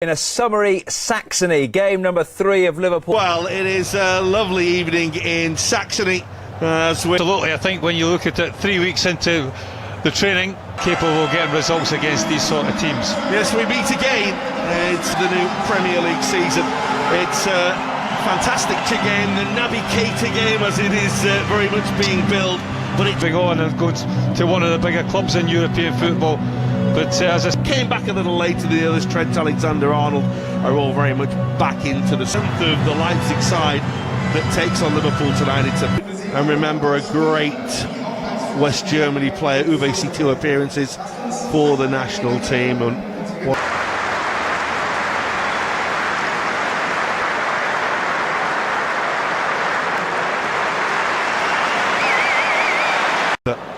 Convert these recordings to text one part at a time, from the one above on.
In a summary Saxony, game number 3 of Liverpool. Well, it is a lovely evening in Saxony. Absolutely, I think when you look at it 3 weeks into the training, capable of getting results against these sort of teams. Yes, we meet again. It's the new Premier League season. It's a fantastic game, the Naby Keita game as it is very much being billed. But it's big on and go to one of the bigger clubs in European football. But as I came back a little later, the others, Trent Alexander-Arnold, are all very much back into the strength of the Leipzig side that takes on Liverpool tonight. And remember, a great West Germany player, Uwe C. 2 appearances for the national team. And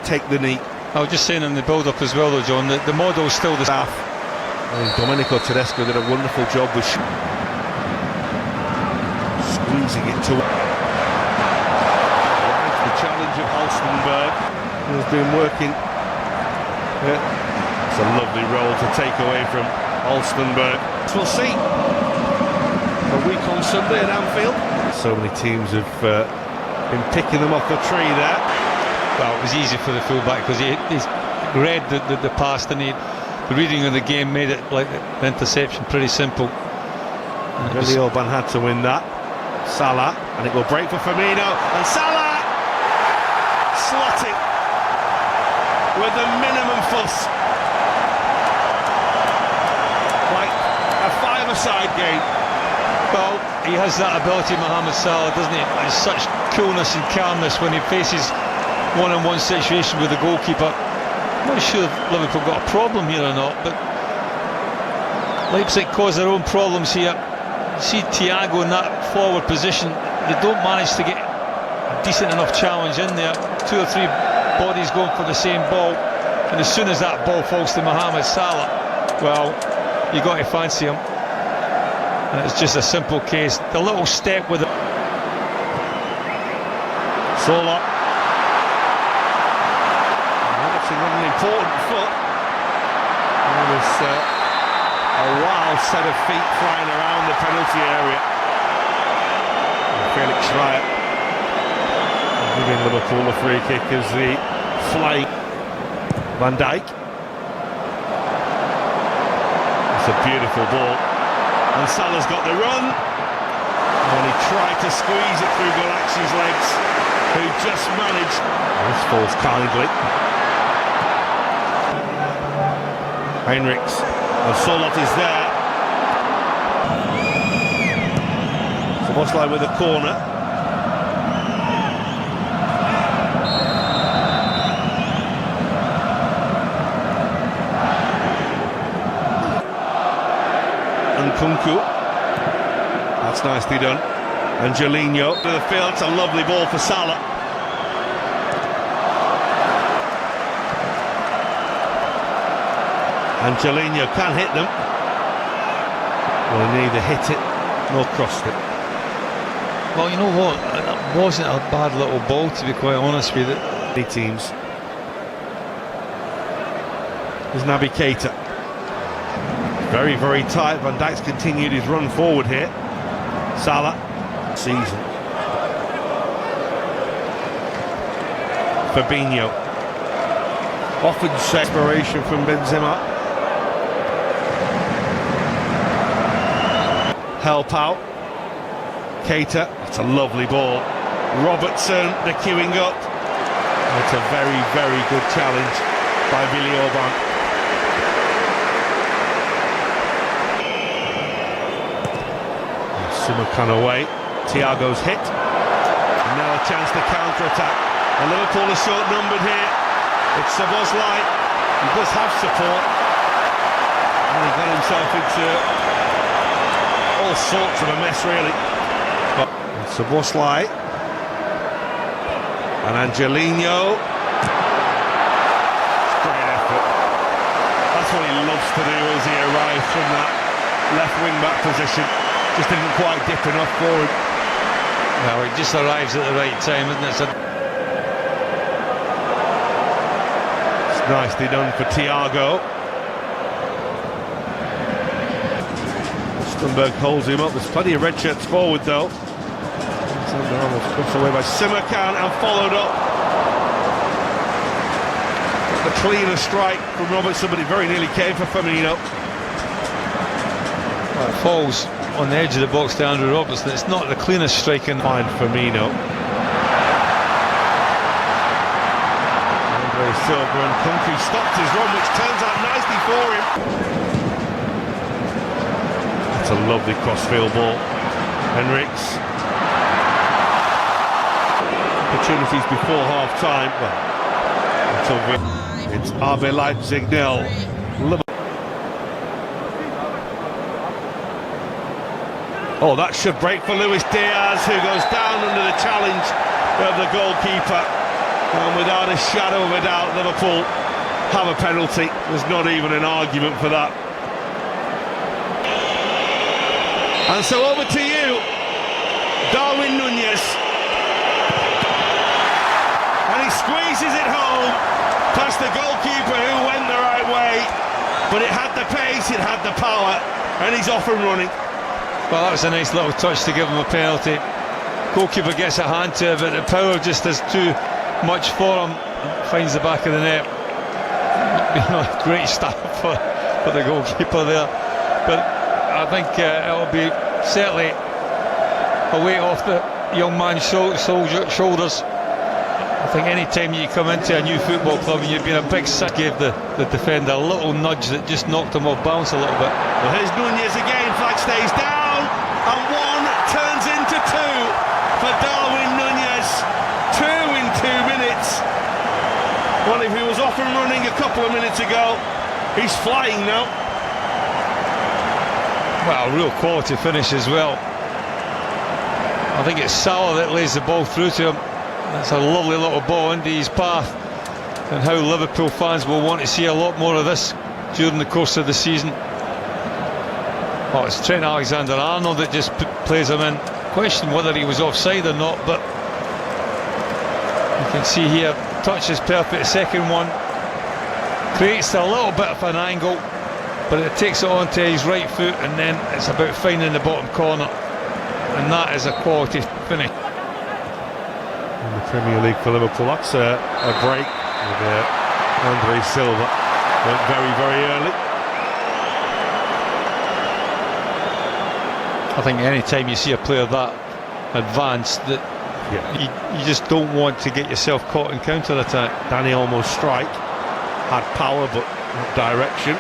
take the knee. I was just saying in the build-up as well though, John, the model's still the staff. Domenico Tedesco did a wonderful job with squeezing it to the challenge of Halstenberg, who's been working. It's a lovely role to take away from Halstenberg. We'll see a week on Sunday at Anfield. So many teams have been picking them off the tree there. Well, it was easy for the fullback because he read the pass, and the reading of the game made it like the interception pretty simple. Billy Orban had to win that. Salah, and it will break for Firmino, and Salah slotting with the minimum fuss, like a five-a-side game. Well, he has that ability, Mohamed Salah, doesn't he? There's such coolness and calmness when he faces one-on-one situation with the goalkeeper. I'm not sure if Liverpool got a problem here or not, but Leipzig caused their own problems here. You see Thiago in that forward position, they don't manage to get a decent enough challenge in there. 2 or 3 bodies going for the same ball, and as soon as that ball falls to Mohamed Salah, well, you got to fancy him. And it's just a simple case. The little step with it. Salah. An important foot. And there's a wild set of feet flying around the penalty area. And Felix Schreier giving Liverpool a free kick as the flying Van Dijk. It's a beautiful ball, and Salah's got the run, and he tried to squeeze it through Galaxi's legs, who just managed. This falls kindly. Heinrichs, and Solot is there. Szoboszlai with a corner. And Kunku. That's nicely done. Angelino to the field. It's a lovely ball for Salah. Angelino can hit them. Well, he neither hit it nor crossed it. Well, you know what? That wasn't a bad little ball, to be quite honest with you. The teams. There's Naby Keita. Very, very tight. Van Dijk's continued his run forward here. Salah. Season. Fabinho. Often separation from Benzema. Help out. Keita, it's a lovely ball. Robertson, the queuing up. It's a very, very good challenge by Billy Orban. Simakan away. Thiago's hit. Now a chance to counter-attack. And Liverpool are short-numbered here. It's Szoboszlai. He does have support. And he got himself into all sorts of a mess, really. But Szoboszlai and Angelino. Great effort. That's what he loves to do as he arrives from that left wing-back position. Just didn't quite dip enough forward. Well, he just arrives at the right time, isn't it? It's nicely done for Thiago. Stustenberg holds him up. There's plenty of red shirts forward though. Alexander almost cuts away by Simakan and followed up. The cleaner strike from Robertson, but it very nearly came for Firmino. Well, it falls on the edge of the box to Andrew Robertson. It's not the cleanest strike in. Find Firmino. Andre Silva and Country stopped his run, which turns out nicely for him. That's a lovely crossfield ball. Henriks. Opportunities before half-time. Well, it's RB Leipzig 0. Oh, that should break for Luis Diaz, who goes down under the challenge of the goalkeeper. And without a shadow of a doubt, Liverpool have a penalty. There's not even an argument for that. And so over to you, Darwin Nunez. And he squeezes it home past the goalkeeper who went the right way. But it had the pace, it had the power, and he's off and running. Well, that was a nice little touch to give him a penalty. Goalkeeper gets a hand to it, but the power just is too much for him. Finds the back of the net. Great start for the goalkeeper there. But I think it'll be certainly a weight off the young man's shoulders. I think any time you come into a new football club and you've been a big sack, gave the defender a little nudge that just knocked him off balance a little bit. Well, here's Nunez again. Flag stays down, and one turns into two for Darwin Nunez. 2 in 2 minutes. Well, if he was off and running a couple of minutes ago, he's flying now. Well, real quality finish as well. I think it's Salah that lays the ball through to him. That's a lovely little ball into his path, and how Liverpool fans will want to see a lot more of this during the course of the season. Oh, it's Trent Alexander-Arnold that just plays him in. Question whether he was offside or not, but you can see here, touch is perfect. Second one creates a little bit of an angle, but it takes it onto his right foot, and then it's about finding the bottom corner, and that is a quality finish. In the Premier League for Liverpool, that's a break with Andre Silva. Went very, very early. I think any time you see a player that advanced, that you just don't want to get yourself caught in counter-attack. Danny almost strike, had power but not direction.